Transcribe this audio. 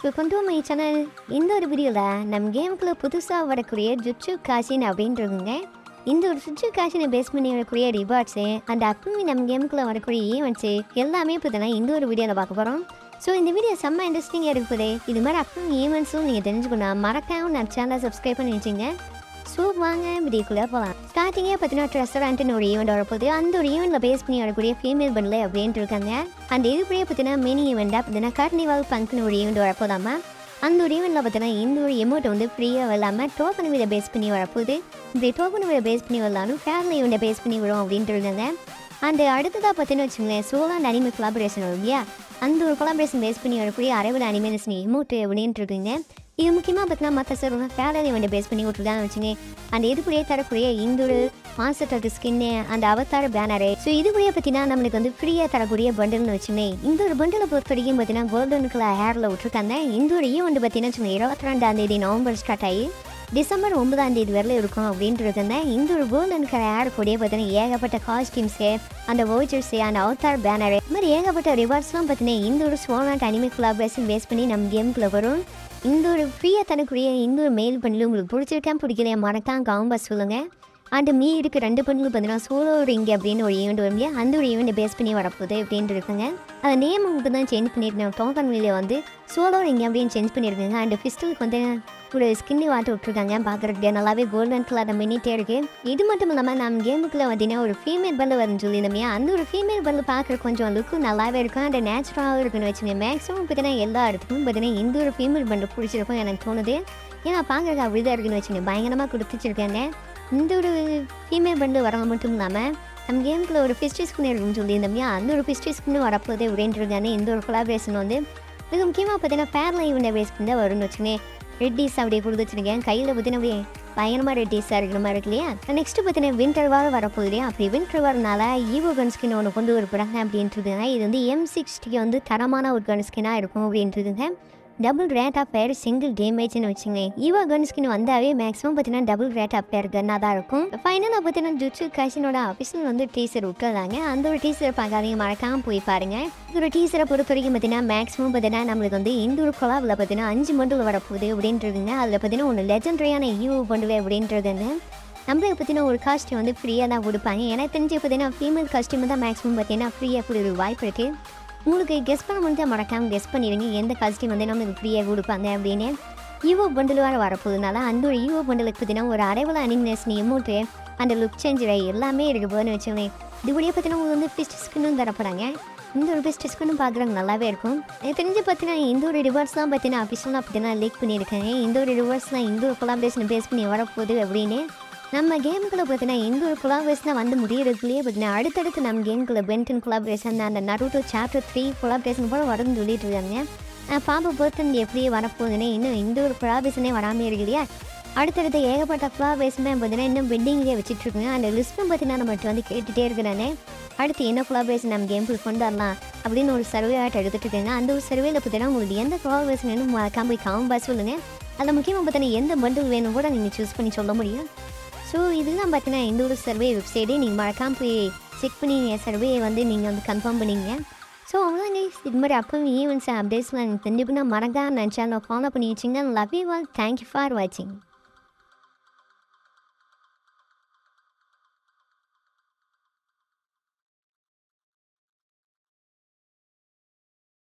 Welcome to my channel. இந்த ஒரு வீடியோவில் நம்ம கேமுக்குள்ளே புதுசாக வரக்கூடிய ஜுட்சு காசின் அப்படின்றவங்க இந்த ஒரு ஜுட்சு காசினை பேஸ் பண்ணி வரக்கூடிய ரிவார்ட்ஸு அந்த அப்பவுமே நம்ம கேமுக்குள்ளே வரக்கூடிய ஈவெண்ட்ஸு எல்லாமே பார்த்தீங்கன்னா இந்த ஒரு வீடியோவில் பார்க்க போகிறோம். ஸோ இந்த வீடியோ செம்ம இன்ட்ரெஸ்டிங்காக இருக்குது. இது மாதிரி அப்பவும் ஈவெண்ட்ஸும் நீங்கள் தெரிஞ்சுக்கணும் மறக்காமல் நம்ம சேனலை சப்ஸ்கிரைப் பண்ணி வச்சுங்க. ஸோ வாங்க வீடியோக்குள்ளே போகலாம். ஸ்டார்டிங்கே பார்த்தீங்கன்னா ரெஸ்டாரண்ட்டுன்னு ஒரு ஈவெண்ட் வரப்போகுது. அந்த ஒரு ஈவெண்ட்டில் பேஸ் பண்ணி வரக்கூடிய ஃபீமேல் பண்டில் அப்படின்ட்டு இருக்காங்க. அந்த இதுபடியே பார்த்தீங்கன்னா மினி ஈவெண்ட்டாக பார்த்தீங்கன்னா கார்னிவால் பங்க்னு ஒரு ஈவெண்ட் வரப்போதாமா. அந்த ஒரு ஈவெண்ட்டில் பார்த்தீங்கன்னா இந்த ஒரு எமௌண்ட் வந்து ஃப்ரீயாக இல்லாமல் டோக்கன் வீட பேஸ் பண்ணி வரப்போகுது. இப்படி டோக்கன் வீட பேஸ் பண்ணி வரலாலும் ஃபேமிலி ஈவெண்ட்டை பேஸ் பண்ணி வரும் அப்படின்ட்டு இருக்காங்க. அந்த அடுத்ததாக பார்த்தீங்கன்னா வச்சுக்கோங்களேன் சோலோ அண்ட் அனிமே கொலாபரேஷன் வரும் இல்லையா, அந்த ஒரு கொலாபரேஷன் பேஸ் பண்ணி வரக்கூடிய அரைவல் அனிமேஷன் எமௌண்ட் அப்படின்ட்டு இருக்குங்க. இது முக்கியமாக பார்த்தீங்கன்னா மற்ற சர்வங்க ஃபேமிலி ஈவெண்ட்டை பேஸ் பண்ணி விட்டுருக்காங்க வச்சுங்க. அந்த இதுக்குள்ளேயே தரக்கூடிய இந்த ஒரு மாஸ்டர் ஸ்கின்னு அந்த அவதார பேனரு. ஸோ இதுக்குள்ளேயே பார்த்தீங்கன்னா நம்மளுக்கு வந்து ஃப்ரீயாக தரக்கூடிய பண்டில்னு வச்சுங்க. இந்த ஒரு பண்டிலை பொறுத்த வரைக்கும் பார்த்தீங்கன்னா கோல்டன் கலர் ஹேரில் விட்டுருக்காங்க. இந்த ஒரு ஈவெண்ட் பார்த்தீங்கன்னா வச்சுங்க 22 நவம்பர் ஸ்டார்ட் ஆகி டிசம்பர் 9 வரல இருக்கும் அப்படின்ட்டு இருக்குங்க. இந்த ஒரு கோல்டன் கலர் ஹேர் கூடயே பார்த்தீங்கன்னா ஏகப்பட்ட காஸ்டியூம்ஸு அந்த வவுச்சர்ஸு அந்த அவதார் பேனரு இந்த மாதிரி ஏகப்பட்ட ரிவார்ட்ஸ்லாம் பார்த்தீங்கன்னா இந்த ஒரு ஸ்வானாட் அனிமே கொலாபரேஷன் பேஸ் பண்ணி நம்ம கேமுக்குள்ளே வரும். இந்த ஒரு ஃப்ரீயாக தரக்கூடிய இந்த ஒரு மெயில் பண்ணி உங்களுக்கு பிடிச்சிருக்கேன் பிடிக்கலையா மறக்காம கமெண்ட் சொல்லுங்கள். அண்ட் இருக்கு 2 பண்டில் பார்த்தீங்கன்னா சோலோ ரிங் அப்படின்னு ஒரு ஈவெண்ட் வரும் இல்லையா, அந்த ஒரு ஈவெண்ட்டை பேஸ் பண்ணி வரப்போகுது அப்படின்ட்டு இருக்குங்க. அந்த நேம் உங்களுக்கு தான் சேஞ்ச் பண்ணியிருக்கேன். டோக்கன் வீடியோ வந்து சோலோ ரிங் அப்படின்னு சேஞ்ச் பண்ணியிருக்காங்க. அண்ட் பிஸ்டலுக்கு வந்து ஒரு ஸ்கின்னி வாட்டு விட்டுருக்காங்க. பார்க்குறதுக்கு நல்லாவே கோல்டன் கலர் மினிட்டே இருக்குது. இது மட்டும் இல்லாமல் நம்ம கேமுக்குள்ளே பார்த்தீங்கன்னா ஒரு ஃபீமேல் பண்டில் வரும்னு சொல்லியிருந்தோம். அந்த ஒரு ஃபீமேல் பண்டில் பார்க்குற கொஞ்சம் லுக்கு நல்லாவே இருக்கும். அந்த நேச்சுரலாகவும் இருக்குன்னு வச்சுங்க. மேக்ஸிமம் பார்த்தீங்கன்னா எல்லா இடத்துக்கும் பார்த்தீங்கன்னா இந்த ஒரு ஃபீமேல் பண்டில் பிடிச்சிருக்கும் எனக்கு தோணுது. ஏன்னா பார்க்குறதுக்கு அப்படி தான் இருக்குன்னு வச்சுங்க. பயங்கரமாக கொடுத்துச்சிருக்காங்க. இந்த ஒரு ஃபீமேல் பண்டில் வரவங்க மட்டும் இல்லாமல் நம்ம கேமுக்குள்ள ஒரு ஃபிஸ்ட்ரி ஸ்கின் இருக்குன்னு சொல்லியிருந்தோம். அந்த ஒரு ஃபிஸ்ட்ரி ஸ்கின்னு வரப்போதே அப்படின்ட்டுருக்காங்க. இந்த ஒரு கொலாபரேஷன் வந்து மிக முக்கியமாக பார்த்தீங்கன்னா ஃபேர்ல ஈவெண்ட்டை பேஸ் பண்ணி தான் வரும்னு வச்சுங்க. ரெட்டிஸ் அப்படியே கொடுத்து வச்சுருக்கேன். கையில் பார்த்தீங்கன்னா அப்படியே பயங்கரமாக ரெட்டிஸாக இருக்கிற மாதிரி இருக்கு இல்லையா. நெக்ஸ்ட்டு பார்த்தீங்கன்னா வின்டர் வாரம் வரப்போகுது இல்லையா. அப்படி வின்டர் வரனால ஈவோ கன் ஸ்கின் ஒன்று கொண்டு வரப்போகிறாங்க அப்படின்ட்டுருக்குங்க. இது வந்து M60 வந்து தரமான ஒரு கன் ஸ்கின்னாக இருக்கும் அப்படின்ட்டுருக்குங்க. Double rate of fire single டேமேஜ்னு வச்சுங்க. ஈவோ கன் ஸ்கின் வந்தாவே மேக்ஸிமம் பார்த்தீங்கன்னா டபுள் ரேட் ஆஃப் ஃபயர் கன்னாக தான் இருக்கும். ஃபைனலாக பார்த்தீங்கன்னா ஜுட்சு காசினோட ஆஃபீஸில் வந்து டீசர் விட்டுறாங்க. அந்த ஒரு டீசரை பார்க்காதீங்க, மறக்காமல் போய் பாருங்கள். ஒரு டீசரை பொறுத்த வரைக்கும் பார்த்தீங்கன்னா மேக்ஸிமம் பார்த்தீங்கன்னா நம்மளுக்கு வந்து இந்த ஒரு கொலாவில் பார்த்தீங்கன்னா 5 பண்டில் வரப்போகுது அப்படின்றதுங்க. அதில் பார்த்தீங்கன்னா ஒன்று லெஜெண்டரியான ஈவோ பண்டில் அப்படின்றதுங்க. நம்மளுக்கு பார்த்தீங்கன்னா ஒரு காஸ்டியூம் வந்து ஃப்ரீயாக தான் கொடுப்பாங்க. எனக்கு தெரிஞ்சு பார்த்தீங்கன்னா ஃபீமேல் காஸ்டியூம் தான் மேக்ஸிமம் பார்த்தீங்கன்னா ஃப்ரீயாக கொடுக்குற வாய்ப்பு இருக்குது. உங்களுக்கு கெஸ் பண்ண முடிஞ்சா மறக்காமல் கெஸ் பண்ணிடுங்க எந்த காஸ்டியூம் வந்து நம்மளுக்கு ஃப்ரீயாக கொடுப்பாங்க அப்படின்னு. ஈவோ பண்டில் வேறு வரப்போகுதுனால அந்த ஒரு ஈவோ பண்டிலுக்கு பார்த்தீங்கன்னா ஒரு அரைவல் அனிமேஷன் எமௌண்ட்டு அந்த லுக் சேஞ்சு எல்லாமே இருக்குது போதுன்னு வச்சுக்கோங்க. இதுபடியே பார்த்தீங்கன்னா உங்களுக்கு வந்து ஃபிஸ்ட் ஸ்கின்னும் தரப்போகிறாங்க. இந்த ஒரு ஃபிஸ்ட் ஸ்கின்னும் பார்க்குறாங்க நல்லாவே இருக்கும். எனக்கு தெரிஞ்சு பார்த்தீங்கன்னா இந்த ஒரு ரிவர்ஸ்லாம் பார்த்தீங்கன்னா அஃபிஷியலாக பார்த்தீங்கன்னா லீக் பண்ணியிருக்காங்க. இந்த ஒரு ரிவர்ஸ்லாம் இந்த ஒரு கொலாபரேஷன் பேஸ் பண்ணி வரப்போகுது அப்படின்னு. நம்ம கேமுக்குள்ளே பார்த்தீங்கன்னா இந்த ஒரு கொலாபரேஷனாக வந்து முடியறதுலேயே பார்த்தீங்கன்னா அடுத்தடுத்து நம்ம கேமுக்குள்ளே பென்டன் கொலாபரேஷன் அந்த நருட்டோ சாப்டர் 3 கொலாபரேஷன் கூட வரும்னு சொல்லிட்டு இருக்காங்க. பாப்பா பொறுத்து எப்படி வரப்போகுதுன்னு இன்னும் இந்த ஒரு கொலாபரேஷனே வராமல் இருக்கு இல்லையா. அடுத்தடுத்து ஏகப்பட்ட கொலாபரேஷனே பார்த்தீங்கன்னா இன்னும் பெண்டிங்லேயே வச்சுட்ருக்குங்க. அந்த லிஸ்ட்டும் பார்த்தீங்கன்னா நம்மகிட்ட வந்து கேட்டுகிட்டே இருக்கிறானே அடுத்து என்ன கொலாபரேஷன் நம்ம கேமுக்குள்ள கொண்டு வரலாம் அப்படின்னு ஒரு சர்வே ஆகிட்டு எடுத்துகிட்டு இருக்காங்க. அந்த ஒரு சர்வேல பார்த்தீங்கன்னா உங்களுக்கு எந்த கொலாபரேஷன் வேணும் மறக்காம போய் காம்பா சொல்லுங்கள். அதில் முக்கியமாக பார்த்தீங்கன்னா எந்த பண்டில் வேணும் கூட நீங்கள் சூஸ் பண்ணி சொல்ல முடியும். ஸோ இதுதான் பார்த்தீங்கன்னா இந்த ஒரு சர்வே வெப்சைட்டே நீங்கள் மறக்காமல் போய் செக் பண்ணிங்க. சர்வே வந்து நீங்கள் வந்து கன்ஃபார்ம் பண்ணிங்க. ஸோ அவ்வளோதாங்க. இது மாதிரி அப்பவும் ஈவெண்ட்ஸ் அப்டேட்ஸ்லாம் எனக்கு தெரிஞ்சுக்கணும் மறக்காம நான் சேனலை ஃபாலோ பண்ணி வச்சிங்க. Love you all. Thank you for வாட்சிங்.